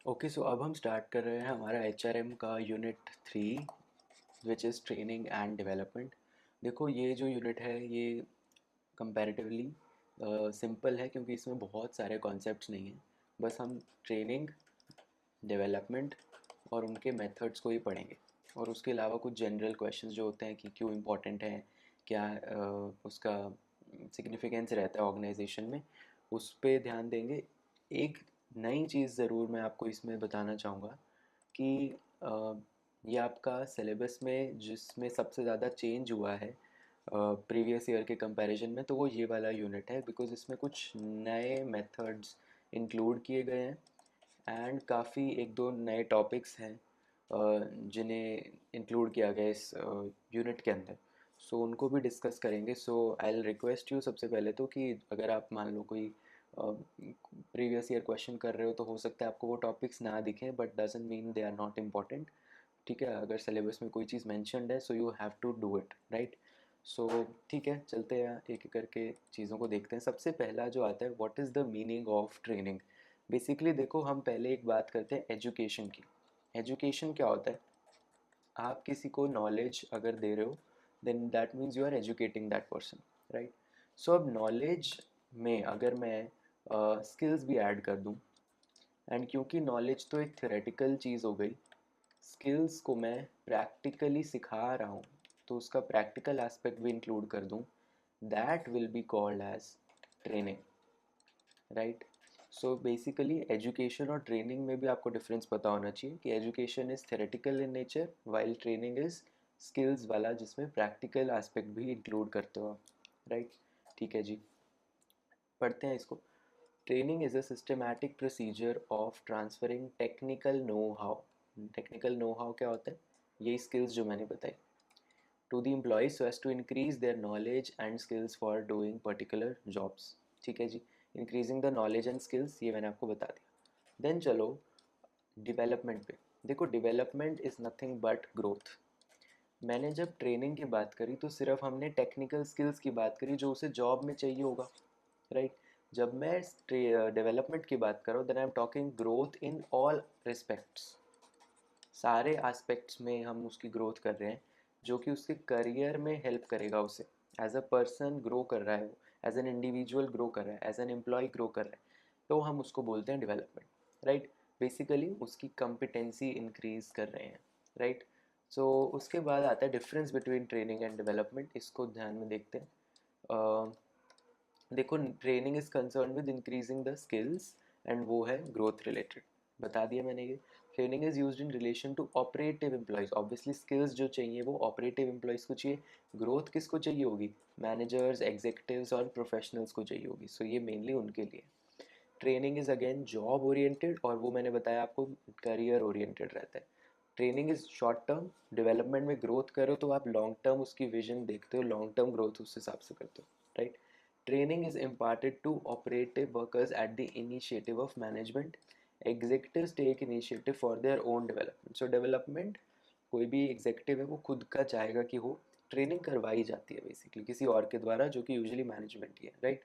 Okay, सो अब हम start कर रहे हैं हमारा HRM का unit 3, which is training and development. देखो, ये जो यूनिट है ये कंपैरेटिवली सिंपल है क्योंकि इसमें बहुत सारे कॉन्सेप्ट्स नहीं हैं। बस हम ट्रेनिंग, डेवलपमेंट और उनके मेथड्स को ही पढ़ेंगे, और उसके अलावा कुछ जनरल क्वेश्चंस जो होते हैं कि क्यों इम्पोर्टेंट है, क्या उसका सिग्निफिकेंस रहता है ऑर्गेनाइजेशन में, उस पे ध्यान देंगे। एक नई चीज़ ज़रूर मैं आपको इसमें बताना चाहूँगा कि अ, ये आपका सिलेबस में जिसमें सबसे ज़्यादा चेंज हुआ है प्रीवियस ईयर के कंपैरिजन में, तो वो ये वाला यूनिट है, बिकॉज़ इसमें कुछ नए मेथड्स इंक्लूड किए गए हैं एंड काफ़ी एक दो नए टॉपिक्स हैं जिन्हें इंक्लूड किया गया इस यूनिट के अंदर। सो उनको भी डिस्कस करेंगे। सो आई विल रिक्वेस्ट यू सबसे पहले तो कि अगर आप मान लो कोई प्रीवियस ईयर क्वेश्चन कर रहे हो तो हो सकता है आपको वो टॉपिक्स ना दिखें, but doesn't mean they are not important. ठीक है, अगर सिलेबस में कोई चीज़ मैंशनड है so you have to do it, right. So ठीक है, चलते हैं एक एक करके चीज़ों को देखते हैं। सबसे पहला जो आता है, what is the meaning of training. Basically देखो, हम पहले एक बात करते हैं एजुकेशन की। एजुकेशन क्या होता है? आप किसी को नॉलेज अगर दे रहे हो, then that means you are educating that person, right. So अब नॉलेज में अगर मैं स्किल्स भी ऐड कर दूं, एंड क्योंकि नॉलेज तो एक थ्योरेटिकल चीज़ हो गई, स्किल्स को मैं प्रैक्टिकली सिखा रहा हूँ, तो उसका प्रैक्टिकल एस्पेक्ट भी इंक्लूड कर दूँ, that will be called as training, right. So basically education और ट्रेनिंग में भी आपको डिफरेंस पता होना चाहिए कि education is theoretical in nature, while training is skills वाला, जिसमें प्रैक्टिकल एस्पेक्ट भी इंक्लूड करते हो आप, राइट। ठीक है जी, पढ़ते हैं इसको। Training is a systematic procedure of transferring technical know how. Technical know how क्या होता है? यही स्किल्स जो मैंने बताई, to the employees so as to increase their knowledge and skills for doing particular jobs. ठीक है जी, increasing the knowledge and skills ये मैंने आपको बता दिया। देन चलो डेवलपमेंट पे। देखो, development is nothing but growth. मैंने जब ट्रेनिंग की बात करी तो सिर्फ हमने टेक्निकल स्किल्स की बात करी जो उसे जॉब में चाहिए होगा, राइट। जब मैं डेवलपमेंट की बात करूँ, then I am talking growth in all respects. सारे एस्पेक्ट्स में हम उसकी ग्रोथ कर रहे हैं, जो कि उसके करियर में हेल्प करेगा। उसे एज अ पर्सन ग्रो कर रहा है, वो एज एन इंडिविजुअल ग्रो कर रहा है, एज एन एम्प्लॉय ग्रो कर रहा है, तो हम उसको बोलते हैं डेवलपमेंट, राइट। बेसिकली उसकी कॉम्पिटेंसी इंक्रीज कर रहे हैं, राइट। सो उसके बाद आता है difference between training and development. इसको ध्यान में देखते हैं। देखो, training is concern with increasing the skills and वो है ग्रोथ रिलेटेड, बता दिया मैंने ये। Training is used in relation to operative employees. Obviously skills जो चाहिए वो ऑपरेटिव एम्प्लॉयज़ को चाहिए। ग्रोथ किसको चाहिए होगी? मैनेजर्स, एग्जीक्यूटिव्स और प्रोफेशनल्स को चाहिए होगी। सो ये मेनली उनके लिए। Training is again job oriented, और वो मैंने बताया आपको करियर ओरिएंटेड रहता है। Training is short term, development में ग्रोथ करो तो आप लॉन्ग टर्म उसकी विजन देखते हो, लॉन्ग टर्म ग्रोथ उस हिसाब से करते हो, right. Training is imparted to operative workers at the initiative of management. Executives take initiative for their own development. So development कोई भी एग्जीक्यूटिव है वो खुद का चाहेगा कि हो, ट्रेनिंग करवाई जाती है बेसिकली किसी और के द्वारा, जो कि यूजुअली मैनेजमेंट ही है, right.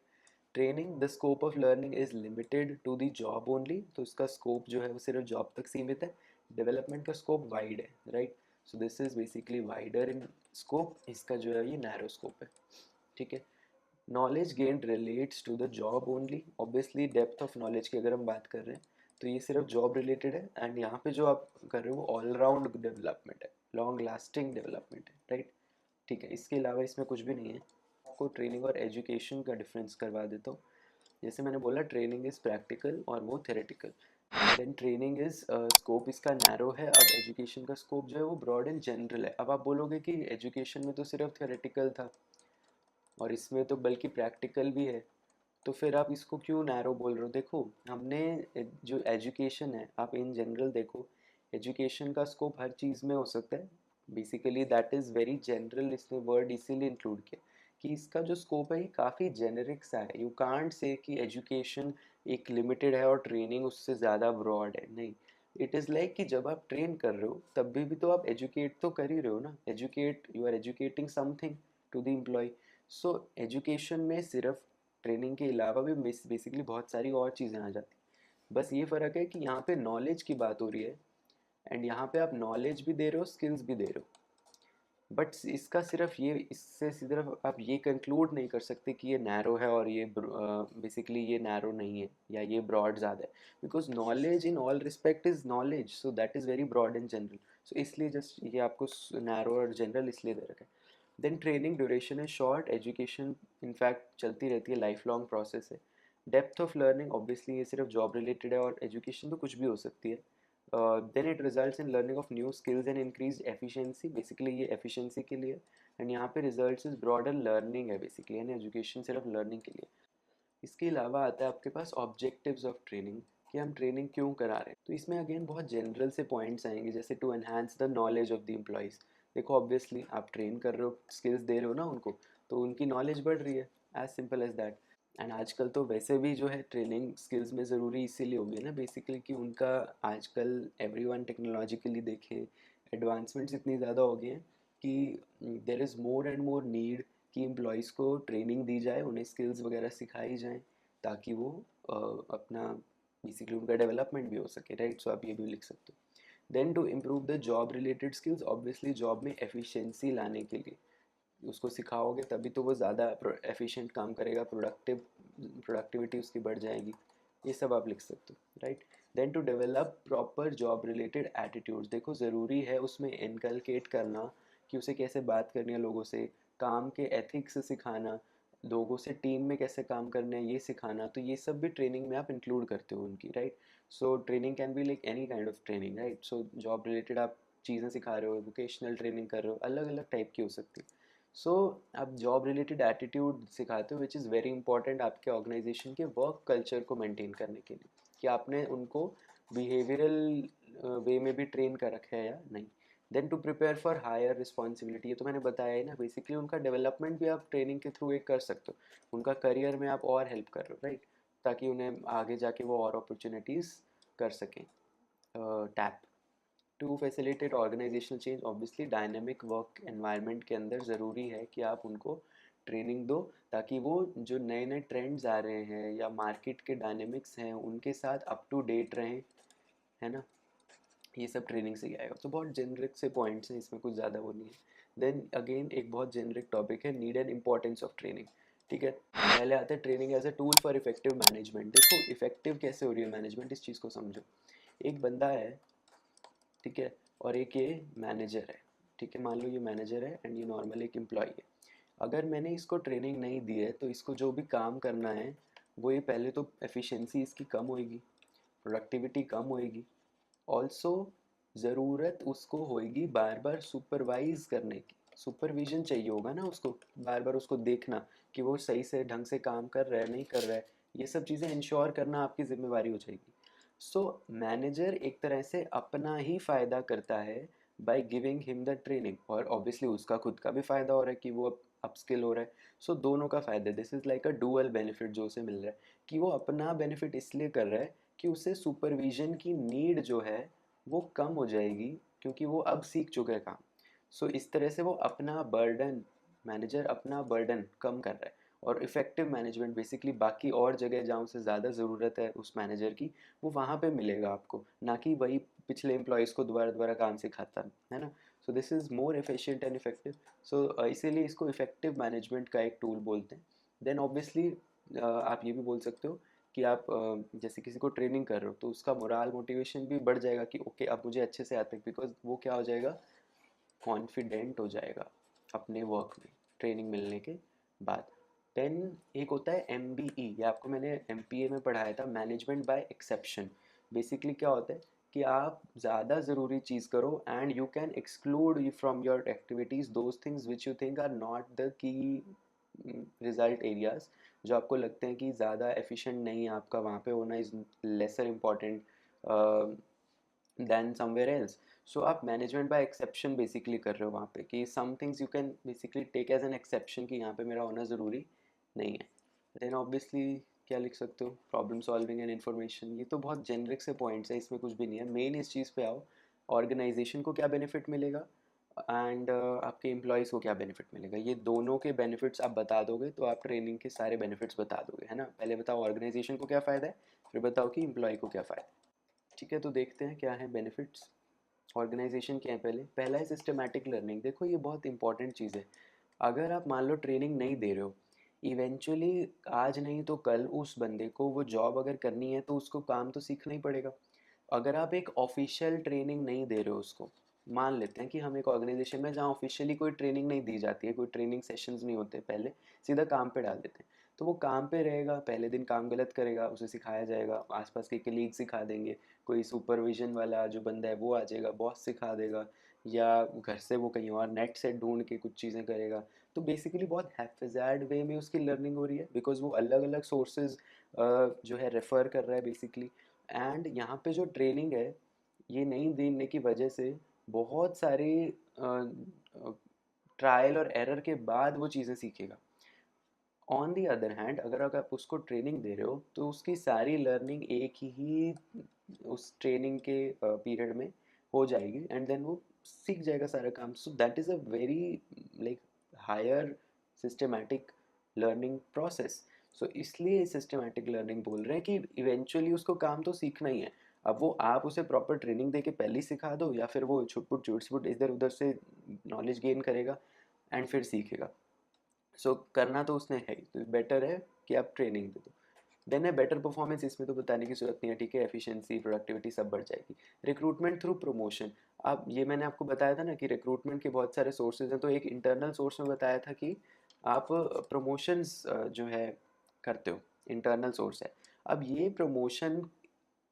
Training, the scope of learning is limited to the job only, तो इसका स्कोप जो है वो सिर्फ जॉब तक सीमित है। डेवलपमेंट का स्कोप वाइड है, right. So this is basically wider in scope, इसका जो है ये नैरो स्कोप है। ठीक है। Knowledge gained relates to the job only. Obviously depth of knowledge की अगर हम बात कर रहे हैं तो ये सिर्फ जॉब रिलेटेड है, एंड यहाँ पे जो आप कर रहे हो वो ऑलराउंड डेवलपमेंट है, लॉन्ग लास्टिंग डेवलपमेंट है, राइट। ठीक है, इसके अलावा इसमें कुछ भी नहीं है। आपको ट्रेनिंग और एजुकेशन का डिफरेंस करवा देता हूँ। जैसे मैंने बोला, ट्रेनिंग इज़ प्रैक्टिकल और वो theoretical. Then training is scope इसका नैरो है। अब एजुकेशन का स्कोप जो है वो ब्रॉड एंड जनरल है। अब आप बोलोगे कि एजुकेशन में तो सिर्फ थेरेटिकल था और इसमें तो बल्कि प्रैक्टिकल भी है, तो फिर आप इसको क्यों नैरो बोल रहे हो? देखो, हमने जो एजुकेशन है, आप इन जनरल देखो, एजुकेशन का स्कोप हर चीज़ में हो सकता है। Basically that is very general, इसने वर्ड इसीलिए इंक्लूड किया कि इसका जो स्कोप है ये काफ़ी जेनरिक सा है। यू कांट से कि एजुकेशन एक लिमिटेड है और ट्रेनिंग उससे ज़्यादा ब्रॉड है, नहीं। इट इज़ लाइक कि जब आप ट्रेन कर रहे हो तब भी तो आप एजुकेट तो कर ही रहे हो ना। Educate, you are educating something to the employee. So education में सिर्फ ट्रेनिंग के अलावा भी बेसिकली बहुत सारी और चीज़ें आ जाती हैं। बस ये फ़र्क है कि यहाँ पे नॉलेज की बात हो रही है, एंड यहाँ पे आप नॉलेज भी दे रहे हो, स्किल्स भी दे रहे हो। बट इसका सिर्फ ये, इससे सिर्फ आप ये कंक्लूड नहीं कर सकते कि ये नैरो है और ये बेसिकली ये नैरो नहीं है या ये ब्रॉड ज़्यादा है, because knowledge in all respect is knowledge, so that is very broad and general. So इसलिए जस्ट ये आपको नैरो और जनरल इसलिए दे रखा है। देन ट्रेनिंग ड्यूरेशन है शॉर्ट, एजुकेशन इनफैक्ट चलती रहती है, लाइफ लॉन्ग प्रोसेस है। डेप्थ ऑफ लर्निंग ऑब्वियसली ये सिर्फ जॉब रिलेटेड है, और एजुकेशन तो कुछ भी हो सकती है। Then it results in learning of new skills and increase efficiency, basically ये एफिशिएंसी के लिए। एंड यहाँ पे रिजल्ट्स इज ब्रॉडर लर्निंग है बेसिकली, यानी एजुकेशन सिर्फ लर्निंग के लिए। इसके अलावा आता है आपके पास ऑब्जेक्टिव्स ऑफ ट्रेनिंग, कि हम ट्रेनिंग क्यों करा रहे हैं। तो इसमें अगेन बहुत जनरल से पॉइंट्स आएंगे, जैसे to enhance the knowledge of the employees. देखो ऑब्वियसली आप ट्रेन कर रहे हो, स्किल्स दे रहे हो ना उनको, तो उनकी नॉलेज बढ़ रही है, as simple as that. And आजकल तो वैसे भी जो है ट्रेनिंग स्किल्स में ज़रूरी इसीलिए हो गई है ना बेसिकली, कि उनका आजकल एवरीवन टेक्नोलॉजिकली देखे, एडवांसमेंट्स इतनी ज़्यादा हो गई हैं कि there is more and more need कि एम्प्लॉयज़ को ट्रेनिंग दी जाए, उन्हें स्किल्स वगैरह सिखाई जाएँ, ताकि वो अपना बेसिकली उनका डेवलपमेंट भी हो सके, राइट। सो आप ये भी लिख सकते हो। Then to improve the job related skills, obviously job में एफिशिएंसी लाने के लिए उसको सिखाओगे तभी तो वो ज़्यादा एफिशिएंट काम करेगा, प्रोडक्टिविटी उसकी बढ़ जाएगी। ये सब आप लिख सकते हो, right. Then to develop proper job related attitudes, देखो ज़रूरी है उसमें इनकलकेट करना कि उसे कैसे बात करनी है लोगों से, काम के एथिक्स सिखाना, लोगों से टीम में कैसे काम करना है ये सिखाना, तो ये सब भी ट्रेनिंग में आप इंक्लूड करते हो उनकी, right. So training can be like any kind of training, right. So job related आप चीज़ें सिखा रहे हो, वोकेशनल ट्रेनिंग कर रहे हो, अलग अलग टाइप की हो सकती है। सो आप जॉब रिलेटेड एटीट्यूड सिखाते हो, विच इज़ वेरी इंपॉर्टेंट आपके ऑर्गेनाइजेशन के वर्क कल्चर को मेंटेन करने के लिए, कि आपने उनको बिहेवियरल वे में भी ट्रेन कर रखा है या नहीं। Then to prepare for higher responsibility, ये तो मैंने बताया है ना, बेसिकली उनका डेवलपमेंट भी आप ट्रेनिंग के थ्रू एक कर सकते हो, उनका करियर में आप और हेल्प कर रहे हो, राइट, ताकि उन्हें आगे जाके वो और अपॉर्चुनिटीज़ कर सकें tap. To facilitate organisational change, obviously dynamic work environment के अंदर ज़रूरी है कि आप उनको ट्रेनिंग दो, ताकि वो जो नए नए ट्रेंड्स आ रहे हैं या मार्केट के डायनेमिक्स हैं उनके साथ अप टू डेट रहें, है ना। ये सब ट्रेनिंग से ही आएगा। तो बहुत जेनरिक से पॉइंट्स हैं, इसमें कुछ ज़्यादा वो नहीं है। देन अगेन एक बहुत जेनरिक टॉपिक है, need and importance of training, ठीक है। पहले आता है training as a tool for effective management. देखो इफेक्टिव कैसे हो रही है मैनेजमेंट, इस चीज़ को समझो। एक बंदा है, ठीक है, और एक ये मैनेजर है, ठीक है, मान लो ये मैनेजर है एंड ये नॉर्मल एक एम्प्लॉय है। अगर मैंने इसको ट्रेनिंग नहीं दी है तो इसको जो भी काम करना है वो, ये पहले तो एफिशिएंसी इसकी कम होएगी, प्रोडक्टिविटी कम होएगी, ऑल्सो ज़रूरत उसको होएगी बार बार सुपरवाइज करने की, सुपरविजन चाहिए होगा ना उसको, बार बार उसको देखना कि वो सही से ढंग से काम कर रहा है नहीं कर रहा है, ये सब चीज़ें इंश्योर करना आपकी जिम्मेवारी हो जाएगी। सो मैनेजर एक तरह से अपना ही फ़ायदा करता है by giving him the training, और ऑब्वियसली उसका खुद का भी फ़ायदा हो रहा है कि वो अपस्किल हो रहा है। सो दोनों का फ़ायदा, this is like a dual benefit जो उसे मिल रहा है, कि वो अपना बेनिफिट इसलिए कर रहा है कि उसे सुपरविजन की नीड जो है वो कम हो जाएगी, क्योंकि वो अब सीख चुका है काम। सो इस तरह से वो अपना बर्डन, मैनेजर अपना बर्डन कम कर रहा है, और इफ़ेक्टिव मैनेजमेंट बेसिकली बाकी और जगह जहाँ उसे ज़्यादा ज़रूरत है उस मैनेजर की, वो वहाँ पे मिलेगा आपको, ना कि वही पिछले एम्प्लॉयज़ को दोबारा दोबारा काम सिखाता है ना। So this is more efficient and effective. So इसीलिए इसको इफेक्टिव मैनेजमेंट का एक टूल बोलते हैं। देन ऑब्वियसली आप ये भी बोल सकते हो कि आप जैसे किसी को ट्रेनिंग कर रहे हो तो उसका मोराल मोटिवेशन भी बढ़ जाएगा कि ओके अब मुझे अच्छे से आता है, बिकॉज वो क्या हो जाएगा, कॉन्फिडेंट हो जाएगा अपने वर्क में ट्रेनिंग मिलने के बाद। देन एक होता है MBE, ये आपको मैंने MPA में पढ़ाया था, मैनेजमेंट बाय एक्सेप्शन। बेसिकली क्या होता है कि आप ज़्यादा ज़रूरी चीज़ करो and you can exclude from your activities those things which you think are not the key result areas, जो आपको लगते हैं कि ज़्यादा एफिशिएंट नहीं है आपका वहाँ पे होना, is lesser important then somewhere else. So आप मैनेजमेंट बाय एक्सेप्शन बेसिकली कर रहे हो वहाँ पे, कि some things you can basically take as an exception कि यहाँ पे मेरा होना ज़रूरी नहीं है। देन ऑब्वियसली क्या लिख सकते हो, प्रॉब्लम सॉल्विंग एंड इन्फॉर्मेशन, ये तो बहुत जेनरिक से पॉइंट्स है, इसमें कुछ भी नहीं है। मेन इस चीज़ पे आओ, ऑर्गेनाइजेशन को क्या बेनिफिट मिलेगा, एंड आपके एम्प्लॉयज़ को क्या बेनिफिट मिलेगा, ये दोनों के बेनिफिट्स आप बता दोगे तो आप ट्रेनिंग के सारे बेनिफिट्स बता दोगे, है ना। पहले बताओ ऑर्गेनाइजेशन को क्या फ़ायदा है, फिर बताओ कि एम्प्लॉय को क्या फ़ायदा है। ठीक है, तो देखते हैं क्या है बेनिफिट्स। ऑर्गेनाइजेशन क्या है, पहला है सिस्टमैटिक लर्निंग। देखो ये बहुत इंपॉर्टेंट चीज़ है। अगर आप मान लो ट्रेनिंग नहीं दे रहे हो, इवेंचुअली आज नहीं तो कल उस बंदे को वो जॉब अगर करनी है तो उसको काम तो सीखना ही पड़ेगा। अगर आप एक ऑफिशियल ट्रेनिंग नहीं दे रहे हो उसको, मान लेते हैं कि हम एक ऑर्गेनाइजेशन में जहाँ ऑफिशियली कोई ट्रेनिंग नहीं दी जाती है, कोई ट्रेनिंग सेशंस नहीं होते, पहले सीधा काम पे डाल देते हैं, तो वो काम पे रहेगा, पहले दिन काम गलत करेगा, उसे सिखाया जाएगा, आसपास के कलीग सिखा देंगे, कोई सुपरविजन वाला जो बंदा है वो आ जाएगा, बॉस सिखा देगा, या घर से वो कहीं और नेट से ढूंढ के कुछ चीज़ें करेगा। तो बेसिकली बहुत हैफेज़ार्ड वे में उसकी लर्निंग हो रही है, बिकॉज वो अलग अलग सोर्सेज जो है रेफ़र कर रहा है बेसिकली। एंड यहाँ पे जो ट्रेनिंग है ये नहीं देने की वजह से बहुत सारे ट्रायल और एरर के बाद वो चीज़ें सीखेगा। ऑन दी अदर हैंड अगर आप उसको ट्रेनिंग दे रहे हो तो उसकी सारी लर्निंग एक ही उस ट्रेनिंग के पीरियड में हो जाएगी, एंड देन वो सीख जाएगा सारा काम। So that is a very like higher systematic learning process. So इसलिए सिस्टमैटिक लर्निंग बोल रहे हैं कि इवेंचुअली उसको काम तो सीखना ही है। अब वो आप उसे प्रॉपर ट्रेनिंग दे के पहले ही सिखा दो, या फिर वो छुटपुट छुटपुट इधर उधर से नॉलेज गेन करेगा एंड फिर सीखेगा। सो करना तो उसने है ही, तो बेटर है कि आप ट्रेनिंग दे दो। देन है बेटर परफॉर्मेंस, इसमें तो बताने की जरूरत नहीं है, ठीक है, एफिशिएंसी प्रोडक्टिविटी सब बढ़ जाएगी। रिक्रूटमेंट थ्रू प्रमोशन, अब ये मैंने आपको बताया था ना कि रिक्रूटमेंट के बहुत सारे सोर्सेज हैं, तो एक इंटरनल सोर्स में बताया था कि आप प्रमोशंस जो है करते हो, इंटरनल सोर्स है। अब ये प्रमोशन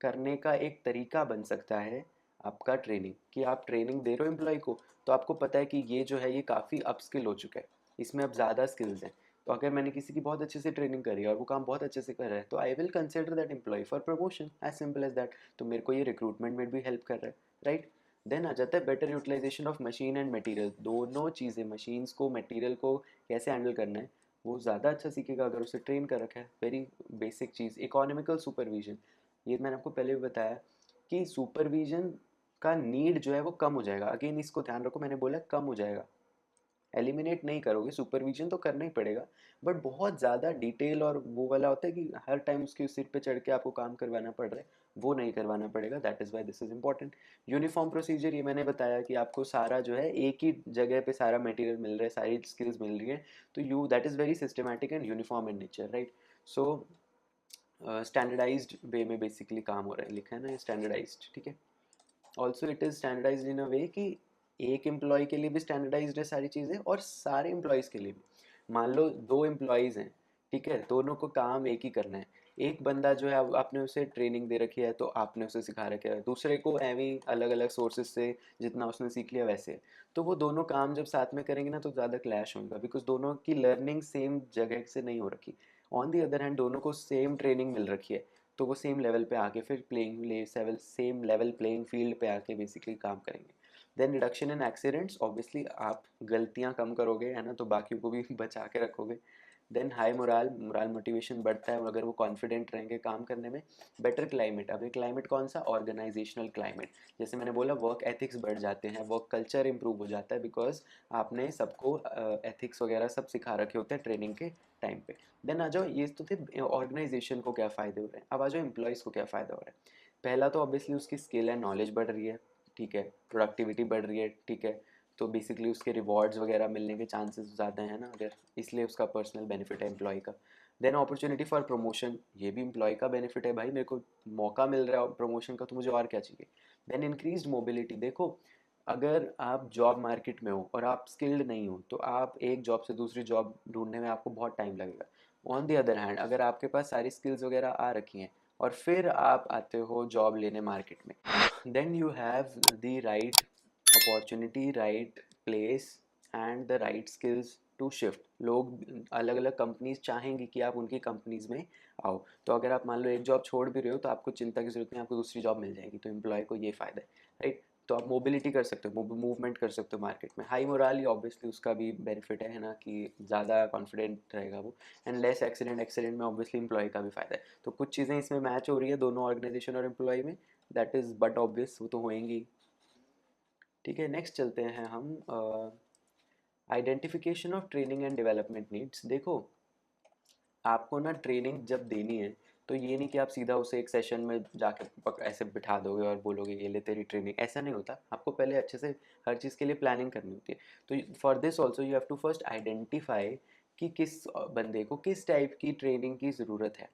करने का एक तरीका बन सकता है आपका ट्रेनिंग, कि आप ट्रेनिंग दे रहे हो एम्प्लॉय को, तो आपको पता है कि ये जो है ये काफ़ी अपस्किल हो चुका है, इसमें अब ज़्यादा स्किल्स हैं। तो अगर मैंने किसी की बहुत अच्छे से ट्रेनिंग करी है और वो काम बहुत अच्छे से कर रहा है, तो I will consider that employee for promotion, as simple as that. तो मेरे को ये रिक्रूटमेंट में भी हेल्प कर रहा है, राइट। देन आ जाता है better utilisation of machine and material. दोनों चीज़ें, मशीन्स को, मटेरियल को कैसे हैंडल करना है, वो ज़्यादा अच्छा सीखेगा अगर उसे ट्रेन कर रखा है। वेरी बेसिक चीज़, इकोनॉमिकल सुपरविजन, ये मैंने आपको पहले भी बताया कि सुपरविजन का नीड जो है वो कम हो जाएगा। अगेन इसको ध्यान रखो, मैंने बोला कम हो जाएगा, एलिमिनेट नहीं करोगे, सुपरविजन तो करना ही पड़ेगा, बट बहुत ज़्यादा डिटेल और वो वाला होता है कि हर टाइम उसके सिर पे चढ़ के आपको काम करवाना पड़ रहा है, वो नहीं करवाना पड़ेगा। That is why this is important. Uniform procedure, ये मैंने बताया कि आपको सारा जो है एक ही जगह पे सारा मटेरियल मिल रहा है, सारी स्किल्स मिल रही है, तो you that is very systematic and uniform in nature, right. So standardized way में बेसिकली काम हो रहा है, लिखा है ना स्टैंडर्डाइज्ड, ठीक है। ऑल्सो इट इज़ स्टैंडर्डाइज्ड इन अ वे कि एक एम्प्लॉय के लिए भी स्टैंडर्डाइज्ड है सारी चीज़ें और सारे एम्प्लॉयज़ के लिए भी। मान लो दो एम्प्लॉयज़ हैं, ठीक है, दोनों को काम एक ही करना है। एक बंदा जो है आपने उसे ट्रेनिंग दे रखी है तो आपने उसे सिखा रखा है, दूसरे को एवं ही अलग अलग सोर्सेज से जितना उसने सीख लिया वैसे। तो वो दोनों काम जब साथ में करेंगे ना तो ज़्यादा क्लैश होगा, बिकॉज दोनों की लर्निंग सेम जगह से नहीं हो रखी। ऑन दी अदर हैंड दोनों को सेम ट्रेनिंग मिल रखी है, तो वो सेम लेवल पे आके फिर सेम लेवल प्लेइंग फील्ड पे आके बेसिकली काम करेंगे। Then reduction in accidents, obviously आप गलतियां कम करोगे, है ना, तो बाकियों को भी बचा के रखोगे। देन हाई मोराल मोटिवेशन बढ़ता है अगर वो कॉन्फिडेंट रहेंगे काम करने में। बेटर क्लाइमेट, अब ये क्लाइमेट कौन सा, ऑर्गेनाइजेशनल क्लाइमेट। जैसे मैंने बोला वर्क एथिक्स बढ़ जाते हैं, वर्क कल्चर इंप्रूव हो जाता है, बिकॉज आपने सबको एथिक्स वगैरह सब सिखा रखे होते हैं ट्रेनिंग के टाइम पे। देन आ जाओ, ये तो थे ऑर्गेनाइजेशन को क्या फ़ायदे हो रहे हैं, अब आ जाओ एम्प्लॉयज़ को क्या फ़ायदा हो रहा है। पहला तो ऑब्वियसली उसकी स्किल एंड नॉलेज बढ़ रही है, ठीक है, प्रोडक्टिविटी बढ़ रही है, ठीक है, तो बेसिकली उसके रिवॉर्ड्स वगैरह मिलने के चांसेस ज़्यादा हैं ना अगर, इसलिए उसका पर्सनल बेनिफिट है एम्प्लॉय का। देन अपॉर्चुनिटी फॉर प्रमोशन, ये भी एम्प्लॉय का बेनिफिट है, भाई मेरे को मौका मिल रहा है प्रमोशन का तो मुझे और क्या चाहिए। देन इंक्रीज मोबिलिटी, देखो अगर आप जॉब मार्केट में हो और आप स्किल्ड नहीं हो तो आप एक जॉब से दूसरी जॉब ढूंढने में आपको बहुत टाइम लगेगा। ऑन दी अदर हैंड अगर आपके पास सारी स्किल्स वगैरह आ रखी हैं और फिर आप आते हो जॉब लेने मार्केट में, then you have the right opportunity, right place and the right skills to shift. लोग अलग अलग कंपनीज चाहेंगी कि आप उनकी कंपनीज में आओ, तो अगर आप मान लो एक जॉब छोड़ भी रहे हो तो आपको चिंता की जरूरत नहीं, आपको दूसरी जॉब मिल जाएगी, तो एम्प्लॉय को ये फ़ायदा है, राइट। तो आप मोबिलिटी कर सकते हो, मूवमेंट कर सकते हो मार्केट में। हाई मोराल, ये ऑब्वियसली उसका भी बेनिफिट है ना, कि ज़्यादा कॉन्फिडेंट रहेगा वो। एंड लेस एक्सीडेंट, एक्सीडेंट में ऑब्वियसली एम्प्लॉय का भी फ़ायदा है। तो कुछ चीज़ें इसमें मैच हो रही है दोनों ऑर्गेनाइजेशन और एम्प्लॉय में, दैट इज़ बट ऑब्वियस, वो तो होएंगी। ठीक है, नेक्स्ट चलते हैं हम identification of training and development needs. देखो, आपको ना ट्रेनिंग जब देनी है तो ये नहीं कि आप सीधा उसे एक सेशन में जाके ऐसे बिठा दोगे और बोलोगे ये ले तेरी ट्रेनिंग, ऐसा नहीं होता। आपको पहले अच्छे से हर चीज़ के लिए प्लानिंग करनी होती है। तो for this also you have to first identify कि किस बंदे को किस टाइप की ट्रेनिंग की ज़रूरत है।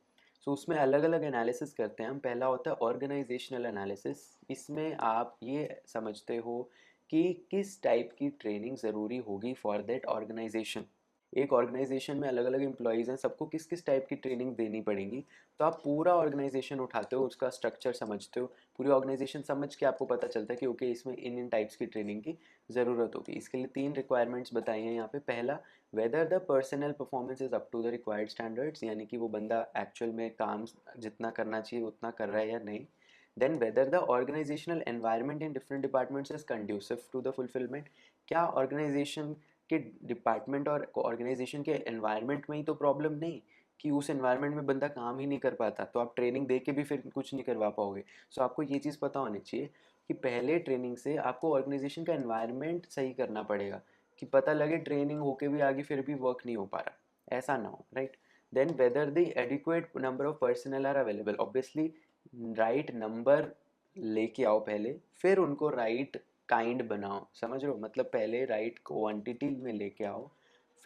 सो उसमें अलग अलग एनालिसिस करते हैं हम। पहला होता है ऑर्गेनाइजेशनल एनालिसिस। इसमें आप ये समझते हो कि किस टाइप की ट्रेनिंग ज़रूरी होगी फॉर दैट ऑर्गेनाइजेशन। एक ऑर्गेनाइजेशन में अलग अलग एम्प्लॉयज़ हैं, सबको किस किस टाइप की ट्रेनिंग देनी पड़ेगी। तो आप पूरा ऑर्गेनाइजेशन उठाते हो, उसका स्ट्रक्चर समझते हो, पूरी ऑर्गेनाइजेशन समझ के आपको पता चलता है कि ओके इसमें इन इन टाइप्स की ट्रेनिंग की ज़रूरत होगी। इसके लिए 3 रिक्वायरमेंट्स बताई हैं यहाँ पे। पहला, whether the personal performance is up to the required standards, यानी कि वो बंदा एक्चुअल में काम जितना करना चाहिए उतना कर रहा है या नहीं। Then whether the organisational environment in different departments is conducive to the fulfilment, क्या ऑर्गेनाइजेशन कि डिपार्टमेंट और ऑर्गेनाइजेशन के एनवायरनमेंट में ही तो प्रॉब्लम नहीं कि उस एनवायरनमेंट में बंदा काम ही नहीं कर पाता, तो आप ट्रेनिंग दे के भी फिर कुछ नहीं करवा पाओगे। सो आपको ये चीज़ पता होनी चाहिए कि पहले ट्रेनिंग से आपको ऑर्गेनाइजेशन का एनवायरनमेंट सही करना पड़ेगा, कि पता लगे ट्रेनिंग होके भी आगे फिर भी वर्क नहीं हो पा रहा, ऐसा ना हो, right. Then whether the adequate number of personal are available, obviously right number लेके आओ पहले, फिर उनको राइट काइंड बनाओ, समझ रहे हो, मतलब पहले राइट क्वांटिटी में लेके आओ,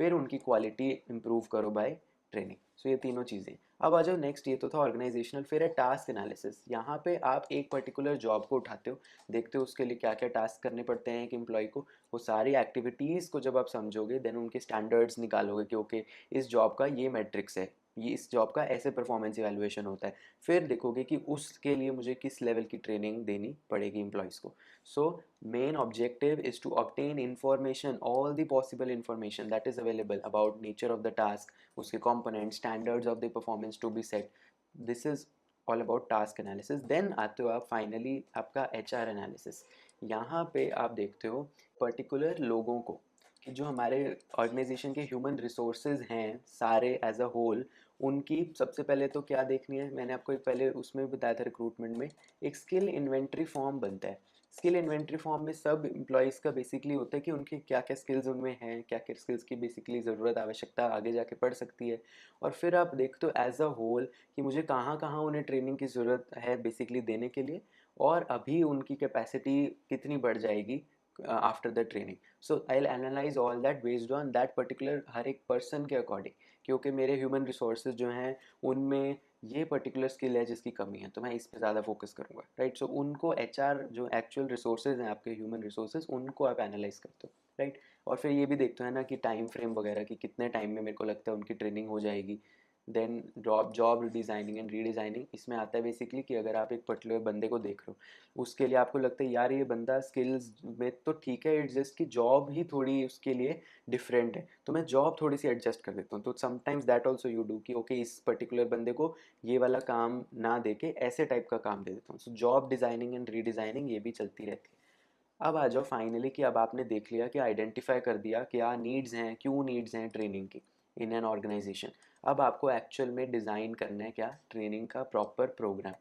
फिर उनकी क्वालिटी इंप्रूव करो बाय ट्रेनिंग। सो ये तीनों चीज़ें। अब आ जाओ नेक्स्ट, ये तो था ऑर्गेनाइजेशनल। फिर है टास्क एनालिसिस। यहाँ पे आप एक पर्टिकुलर जॉब को उठाते हो, देखते हो उसके लिए क्या क्या टास्क करने पड़ते हैं एक एम्प्लॉय को। वो सारी एक्टिविटीज़ को जब आप समझोगे देन उनके स्टैंडर्ड्स निकालोगे कि ओके इस जॉब का ये मैट्रिक्स है, ये इस जॉब का ऐसे परफॉर्मेंस इवैल्यूएशन होता है। फिर देखोगे कि उसके लिए मुझे किस लेवल की ट्रेनिंग देनी पड़ेगी एम्प्लॉयज़ को। So main objective is to obtain information, all the possible information that is available about nature of the task, उसके components, standards of the performance to be set. This is all about task analysis. Then आते हो आप finally आपका HR analysis। यहाँ पे आप देखते हो particular लोगों को, कि जो हमारे ऑर्गेनाइजेशन के ह्यूमन रिसोर्सेज हैं सारे एज अ होल, उनकी सबसे पहले तो क्या देखनी है, मैंने आपको एक पहले उसमें भी बताया था रिक्रूटमेंट में, एक स्किल इन्वेंट्री फॉर्म बनता है। स्किल इन्वेंट्री फॉर्म में सब एम्प्लॉयज़ का बेसिकली होता है कि उनके क्या क्या स्किल्स उनमें हैं, क्या क्या स्किल्स की बेसिकली ज़रूरत आवश्यकता आगे जाके पड़ सकती है। और फिर आप देखते हो एज अ होल कि मुझे कहाँ कहाँ उन्हें ट्रेनिंग की ज़रूरत है बेसिकली देने के लिए, और अभी उनकी कैपेसिटी कितनी बढ़ जाएगी after the training. So I will analyse all that based on that particular हर एक पर्सन के अकॉर्डिंग, क्योंकि मेरे ह्यूमन रिसोर्सेज जो हैं उनमें ये पर्टिकुलर स्किल है जिसकी कमी है, तो मैं इस पे ज़्यादा फोकस करूँगा, राइट। सो उनको एचआर जो एक्चुअल रिसोर्सेज हैं आपके ह्यूमन रिसोर्सेज, उनको आप एनालाइज करते हो, राइट। और फिर ये भी देखते हैं ना कि टाइम फ्रेम वगैरह कि कितने टाइम में मेरे को लगता है उनकी ट्रेनिंग हो जाएगी। Then job designing and redesigning, इसमें आता है बेसिकली कि अगर आप एक पर्टिकुलर बंदे को देख रहे हो, उसके लिए आपको लगता है यार ये बंदा स्किल्स में तो ठीक है, इट्स जस्ट कि जॉब ही थोड़ी उसके लिए डिफरेंट है, तो मैं जॉब थोड़ी सी एडजस्ट कर देता हूँ। तो sometimes that also you do कि ओके इस पर्टिकुलर बंदे को ये वाला काम ना दे के ऐसे टाइप का काम दे देता हूँ। So job designing and redesigning ये भी चलती रहती है। अब आ जाओ फाइनली कि अब आपने देख लिया कि आइडेंटिफाई कर दिया क्या नीड्स हैं, क्यों नीड्स हैं ट्रेनिंग की इन एन ऑर्गेनाइजेशन। अब आपको एक्चुअल में डिज़ाइन करना है क्या, ट्रेनिंग का प्रॉपर प्रोग्राम।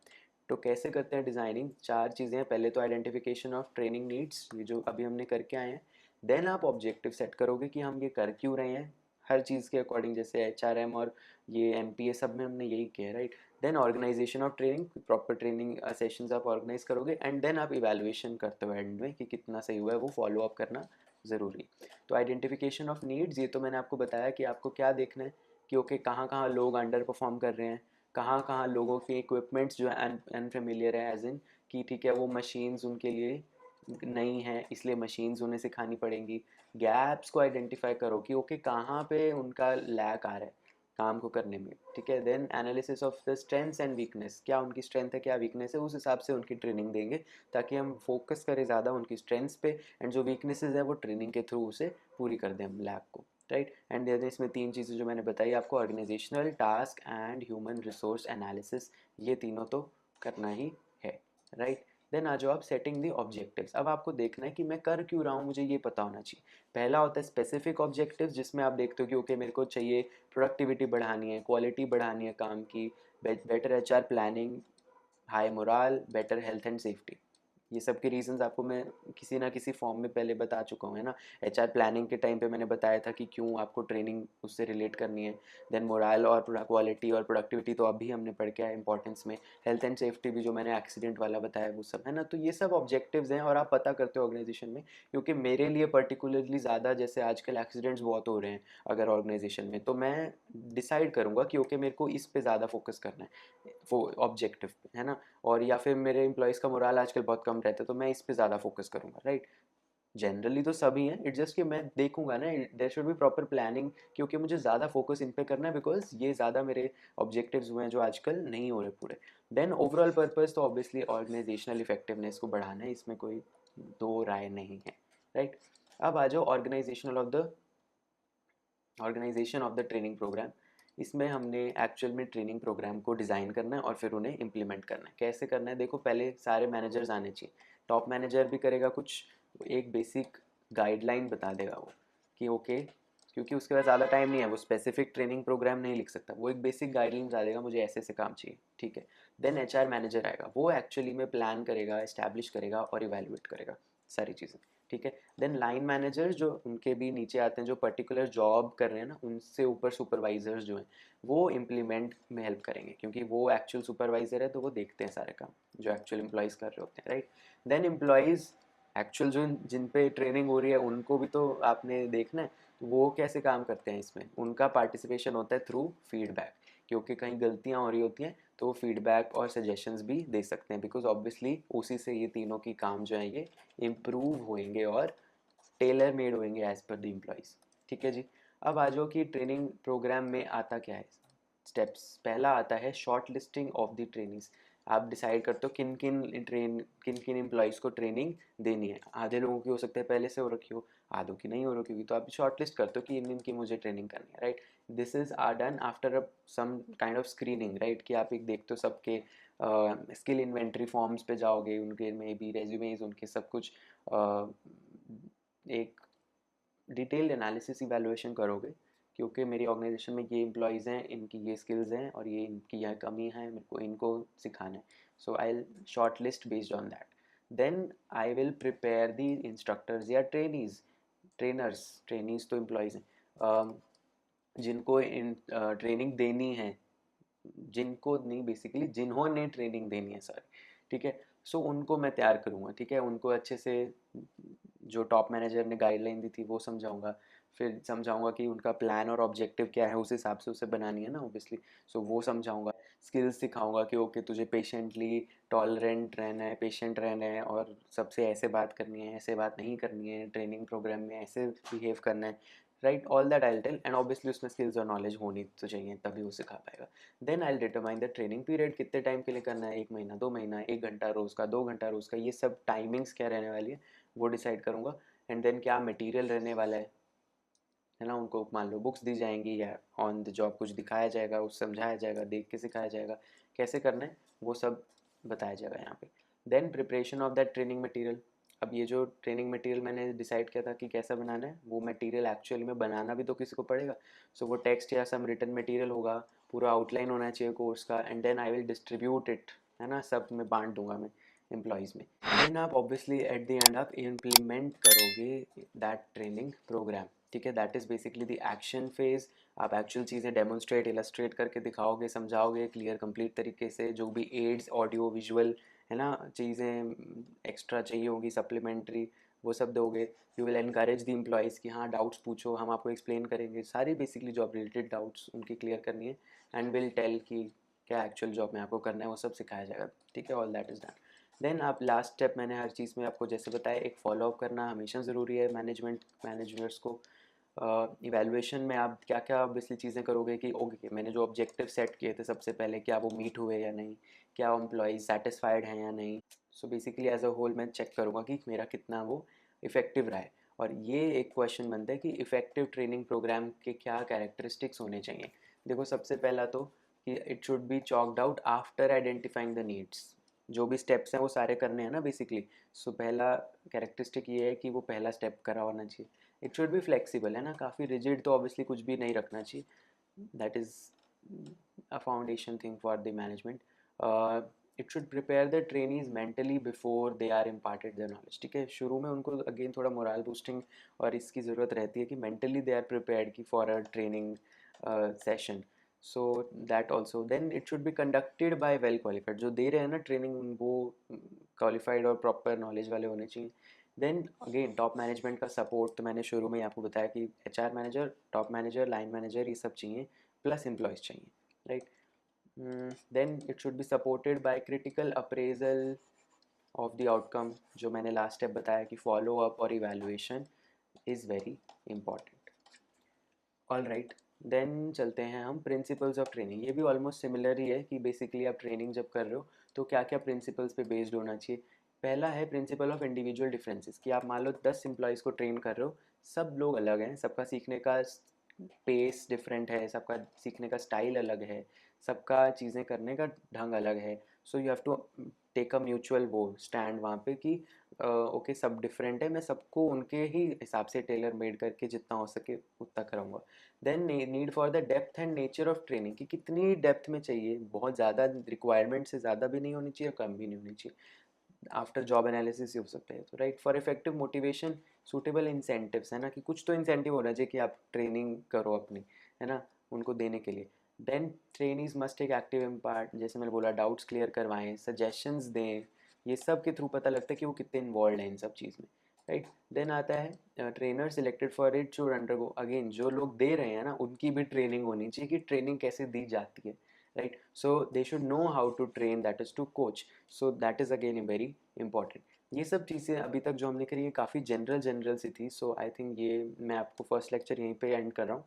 तो कैसे करते हैं डिज़ाइनिंग, 4 चीज़ें हैं। पहले तो आइडेंटिफिकेशन ऑफ ट्रेनिंग नीड्स, ये जो अभी हमने करके आए हैं। देन आप ऑब्जेक्टिव सेट करोगे कि हम ये कर क्यों रहे हैं, हर चीज़ के अकॉर्डिंग, जैसे HRM और ये MPA सब में हमने यही किया, right. Then organisation of training, proper training sessions आप ऑर्गेनाइज करोगे, एंड देन आप इवैल्यूएशन करते हो एंड में कि कितना सही हुआ है, वो फॉलो अप करना ज़रूरी। तो आइडेंटिफिकेशन ऑफ नीड्स, ये तो मैंने आपको बताया कि आपको क्या देखना है कि ओके कहाँ कहाँ लोग अंडर परफॉर्म कर रहे हैं, कहाँ कहाँ लोगों के इक्विपमेंट्स जो है अनफेमिलियर है, एज इन कि ठीक है वो मशीन्स उनके लिए नहीं है इसलिए मशीन्स उन्हें सिखानी पड़ेंगी। गैप्स को आइडेंटिफाई करो कि ओके कहाँ पे उनका लैक आ रहा है काम को करने में, ठीक है। Then analysis of the strengths and weakness, क्या उनकी स्ट्रेंथ है क्या वीकनेस है, उस हिसाब से उनकी ट्रेनिंग देंगे ताकि हम फोकस करें ज़्यादा उनकी स्ट्रेंथ्स पे, एंड जो वीकनेसेस है वो ट्रेनिंग के थ्रू उसे पूरी कर दें हम लैब को, राइट। एंड देन इसमें 3 चीज़ें जो मैंने बताई आपको, organisational, task and human resource analysis, ये तीनों तो करना ही है, राइट। देन आ जाओ आप सेटिंग दी ऑब्जेक्टिव्स। अब आपको देखना है कि मैं कर क्यों रहा हूँ, मुझे ये पता होना चाहिए। पहला होता है स्पेसिफिक ऑब्जेक्टिव्स, जिसमें आप देखते हो कि ओके मेरे को चाहिए प्रोडक्टिविटी बढ़ानी है, क्वालिटी बढ़ानी है काम की, better HR planning, high morale, better health and safety, ये सब के रीजंस आपको मैं किसी ना किसी फॉर्म में पहले बता चुका हूँ, है ना। एचआर प्लानिंग के टाइम पे मैंने बताया था कि क्यों आपको ट्रेनिंग उससे रिलेट करनी है। देन मोरल और क्वालिटी और प्रोडक्टिविटी तो अभी हमने पढ़ के आया इंपॉर्टेंस में। हेल्थ एंड सेफ्टी भी जो मैंने एक्सीडेंट वाला बताया वो सब, है ना। तो ये सब ऑब्जेक्टिव्स हैं और आप पता करते हो ऑर्गेनाइजेशन में, क्योंकि मेरे लिए पर्टिकुलरली ज़्यादा जैसे आजकल एक्सीडेंट्स बहुत हो रहे हैं अगर ऑर्गेनाइजेशन में, तो मैं डिसाइड करूँगा कि ओके मेरे को इस पे ज़्यादा फोकस करना है, वो ऑब्जेक्टिव पे, है ना। और या फिर मेरे एम्प्लॉयज़ का मोरल आजकल बहुत कम रहता है तो मैं इस पे ज़्यादा फोकस करूँगा, राइट। जनरली तो सभी हैं, इट्स जस्ट कि मैं देखूंगा ना, there should be proper planning, क्योंकि मुझे ज़्यादा फोकस इन पे करना है बिकॉज ये ज़्यादा मेरे ऑब्जेक्टिव्स हुए हैं जो आजकल नहीं हो रहे पूरे। देन ओवरऑल पर्पस तो ऑब्वियसली ऑर्गेनाइजेशनल इफेक्टिवनेस को बढ़ाना है, इसमें कोई दो राय नहीं है, राइट। अब आ जाओ organisation of the training programme. इसमें हमने एक्चुअल में ट्रेनिंग प्रोग्राम को डिज़ाइन करना है और फिर उन्हें इम्प्लीमेंट करना है। कैसे करना है, देखो पहले सारे मैनेजर्स आने चाहिए। टॉप मैनेजर भी करेगा कुछ, एक बेसिक गाइडलाइन बता देगा वो कि ओके, क्योंकि उसके पास ज़्यादा टाइम नहीं है, वो स्पेसिफिक ट्रेनिंग प्रोग्राम नहीं लिख सकता, वो एक बेसिक गाइडलाइन बता देगा मुझे ऐसे ऐसे काम चाहिए, ठीक है। देन एचआर मैनेजर आएगा, वो एक्चुअली में प्लान करेगा, इस्टेब्लिश करेगा और इवेलुएट करेगा सारी चीज़ें, ठीक है। देन लाइन मैनेजर जो उनके भी नीचे आते हैं, जो पर्टिकुलर जॉब कर रहे हैं ना, उनसे ऊपर सुपरवाइजर्स जो हैं वो इम्प्लीमेंट में हेल्प करेंगे, क्योंकि वो एक्चुअल सुपरवाइजर है तो वो देखते हैं सारे काम जो एक्चुअल एम्प्लॉयज़ कर रहे होते हैं, राइट। देन एम्प्लॉयज़ एक्चुअल जो जिन पे ट्रेनिंग हो रही है उनको भी तो आपने देखना है, तो वो कैसे काम करते हैं इसमें, उनका पार्टिसिपेशन होता है थ्रू फीडबैक, क्योंकि कहीं गलतियाँ हो रही होती हैं तो वो फीडबैक और सजेशंस भी दे सकते हैं, बिकॉज ऑब्वियसली उसी से ये तीनों की काम जो है ये इम्प्रूव होंगे और टेलर मेड होंगे एज पर द एम्प्लॉयज़, ठीक है जी। अब आ जाओ कि ट्रेनिंग प्रोग्राम में आता क्या है। स्टेप्स, पहला आता है short listing of the trainings. आप डिसाइड करते हो किन किन एम्प्लॉयज़ को ट्रेनिंग देनी है। आधे लोगों की हो सकता है पहले से हो रखी हो, आधों की नहीं हो रखी होगी, तो आप शॉर्ट लिस्ट करते हो कि इन की मुझे ट्रेनिंग करनी है, right. This is are done after some kind of screening, right, कि आप एक देखते हो सबके स्किल इन्वेंट्री फॉर्म्स पे जाओगे, उनके में भी रेज्यूमेज उनके सब कुछ एक डिटेल्ड एनालिसिस इवैल्यूएशन करोगे, क्योंकि मेरी ऑर्गेनाइजेशन में ये एम्प्लॉयज़ हैं, इनकी ये स्किल्स हैं और ये इनकी यह कमी है, मेरे को इनको सिखाना है। So I will short list based on that. Then I will prepare the instructors या ट्रेनीज तो एम्प्लॉयज़ हैं, जिनको इन ट्रेनिंग देनी है, जिनको नहीं, बेसिकली जिन्होंने ट्रेनिंग देनी है सर, ठीक है। सो उनको मैं तैयार करूँगा, ठीक है, उनको अच्छे से जो टॉप मैनेजर ने गाइडलाइन दी थी वो समझाऊंगा, फिर समझाऊंगा कि उनका प्लान और ऑब्जेक्टिव क्या है, उस हिसाब से उसे बनानी है ना ऑब्वियसली। सो वो समझाऊंगा, स्किल्स सिखाऊंगा कि ओके तुझे पेशेंटली टॉलरेंट रहना है, पेशेंट रहना है और सबसे ऐसे बात करनी है, ऐसे बात नहीं करनी है, ट्रेनिंग प्रोग्राम में ऐसे बिहेव करना है, right. All that I tell, and obviously उसमें स्किल्स और नॉलेज होनी तो चाहिए तभी वो सिखा पाएगा। Then I determine the training period, कितने टाइम के लिए करना है, 1 महीना, 2 महीना, 1 घंटा रोज़ का, 2 घंटा रोज़ का, ये सब टाइमिंग्स क्या रहने वाली है वो डिसाइड करूँगा। एंड देन क्या मटेरियल रहने वाला है ना, उनको मान लो बुक्स दी जाएंगी या ऑन द जॉब कुछ दिखाया जाएगा, उस समझाया जाएगा, देख के सिखाया जाएगा, कैसे करना है वो सब बताया जाएगा यहाँ पे। Then preparation of that training material. अब ये जो ट्रेनिंग मटेरियल मैंने डिसाइड किया था कि कैसा बनाना है, वो मटेरियल एक्चुअली में बनाना भी तो किसी को पड़ेगा। सो वो टेक्स्ट या सम रिटन मटेरियल होगा, पूरा आउटलाइन होना चाहिए कोर्स का, and then I will distribute it, है ना, सब में बांट दूंगा मैं एम्प्लॉयज़ में। देन आप ऑब्वियसली एट द एंड आप इम्प्लीमेंट करोगे दैट ट्रेनिंग प्रोग्राम, ठीक है। That is basically the action phase. आप एक्चुअल चीज़ें डेमोन्स्ट्रेट इलस्ट्रेट करके दिखाओगे, समझाओगे क्लियर कंप्लीट तरीके से, जो भी एड्स ऑडियो विजुअल है ना चीज़ें एक्स्ट्रा चाहिए होगी सप्लीमेंट्री, वो सब दोगे। You will encourage the employees कि हाँ डाउट्स पूछो, हम आपको एक्सप्लेन करेंगे, सारी बेसिकली जॉब रिलेटेड डाउट्स उनकी क्लियर करनी है, एंड विल टेल कि क्या एक्चुअल जॉब में आपको करना है, वो सब सिखाया जाएगा, ठीक है। All that is done. Then आप लास्ट स्टेप, मैंने हर चीज़ में आपको जैसे बताया, एक फॉलोअप करना हमेशा ज़रूरी है मैनेजर्स को। इवैल्यूएशन में आप क्या क्या ऑब्वियसली चीज़ें करोगे कि ओके मैंने जो ऑब्जेक्टिव सेट किए थे सबसे पहले, क्या वो मीट हुए या नहीं, क्या एम्प्लॉयज़ सेटिस्फाइड हैं या नहीं। So basically as a whole मैं चेक करूँगा कि मेरा कितना वो इफ़ेक्टिव रहा है। और ये एक क्वेश्चन बनता है कि इफ़ेक्टिव ट्रेनिंग प्रोग्राम के क्या कैरेक्टरिस्टिक्स होने चाहिए। देखो सबसे पहला तो कि it should B chalked out after identifying the needs. जो भी स्टेप्स हैं वो सारे करने हैं ना बेसिकली। सो पहला कैरेक्टरिस्टिक ये है कि वो पहला स्टेप करा होना चाहिए। इट शुड बी फ्लेक्सिबल, है ना, काफ़ी रिजिड तो ऑब्वियसली कुछ भी नहीं रखना चाहिए, that is a foundation thing for the management. It should prepare the trainees mentally before they are imparted the knowledge. ठीक है, शुरू में उनको अगेन थोड़ा मोरल बूस्टिंग और इसकी ज़रूरत रहती है कि मेंटली दे आर प्रिपेयर्ड की for a training session. So that also then it should be conducted by well qualified, जो दे रहे हैं ना ट्रेनिंग वो क्वालिफाइड और प्रॉपर नॉलेज वाले होने चाहिए। देन अगेन टॉप मैनेजमेंट का सपोर्ट, तो मैंने शुरू में ही आपको बताया कि HR manager, top manager, line manager, ये सब चाहिए, प्लस एम्प्लॉयज़ चाहिए, right. Then it should be supported by critical appraisal of the outcome, जो मैंने लास्ट स्टेप बताया कि फॉलो अप और evaluation is very important. All right, then चलते हैं हम प्रिंसिपल्स ऑफ ट्रेनिंग। ये भी ऑलमोस्ट सिमिलर ही है कि बेसिकली आप ट्रेनिंग जब कर रहे हो तो क्या क्या प्रिंसिपल्स पे बेस्ड होना चाहिए। पहला है प्रिंसिपल ऑफ इंडिविजुअल डिफरेंसेस, कि आप मान लो 10 एम्प्लॉयज़ को ट्रेन कर रहे हो, सब लोग अलग हैं, सबका सीखने का पेस डिफरेंट है, सबका सीखने का स्टाइल अलग है, सबका चीज़ें करने का ढंग अलग है। So you have to take a mutual वो स्टैंड वहाँ पे कि ओके सब डिफरेंट है, मैं सबको उनके ही हिसाब से टेलर मेड करके जितना हो सके उतना कराऊंगा। Then need for the depth and nature of training, कि कितनी डेप्थ में चाहिए, बहुत ज़्यादा रिक्वायरमेंट से ज़्यादा भी नहीं होनी चाहिए और कम भी नहीं होनी चाहिए। आफ्टर जॉब एनालिसिस ही हो सकता है, तो right. For effective motivation suitable incentives, है ना, कि कुछ तो इंसेंटिव होना चाहिए कि आप ट्रेनिंग करो अपनी, है ना, उनको देने के लिए। Then trainees must take active in part, जैसे मैंने बोला डाउट्स क्लियर करवाएं, सजेशंस दें, ये सब के थ्रू पता लगता है कि वो कितने इन्वॉल्व हैं इन सब चीज़ में, राइट। देन आता है trainer selected for it should undergo, again जो लोग दे रहे हैं ना उनकी भी ट्रेनिंग होनी चाहिए कि ट्रेनिंग कैसे दी जाती है, right? So they should know how to train, that is to coach. So that is again very important. ये सब चीज़ें अभी तक जो हमने करी है काफ़ी जनरल सी थी। सो आई थिंक ये मैं आपको फर्स्ट लेक्चर यहीं पे एंड कर रहा हूँ।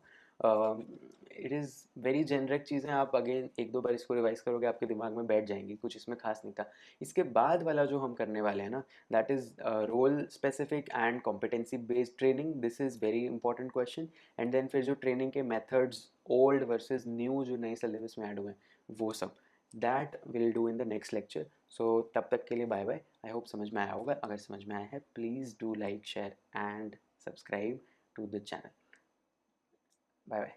इट इज़ वेरी जेनरिक चीज़ें, आप अगेन एक दो बार इसको रिवाइज करोगे आपके दिमाग में बैठ जाएंगी, कुछ इसमें खास नहीं था। इसके बाद वाला जो हम करने वाले हैं ना, that is role specific and competency based training. This is very important question. And then फिर जो ट्रेनिंग के मेथड्स ओल्ड वर्सेस न्यू जो नए सिलेबस में ऐड हुए हैं वो सब, that will do in the next lecture. So तब तक के लिए बाय बाय। आई होप समझ में आया होगा, अगर समझ में आया है please do like share and subscribe to the channel. Bye bye.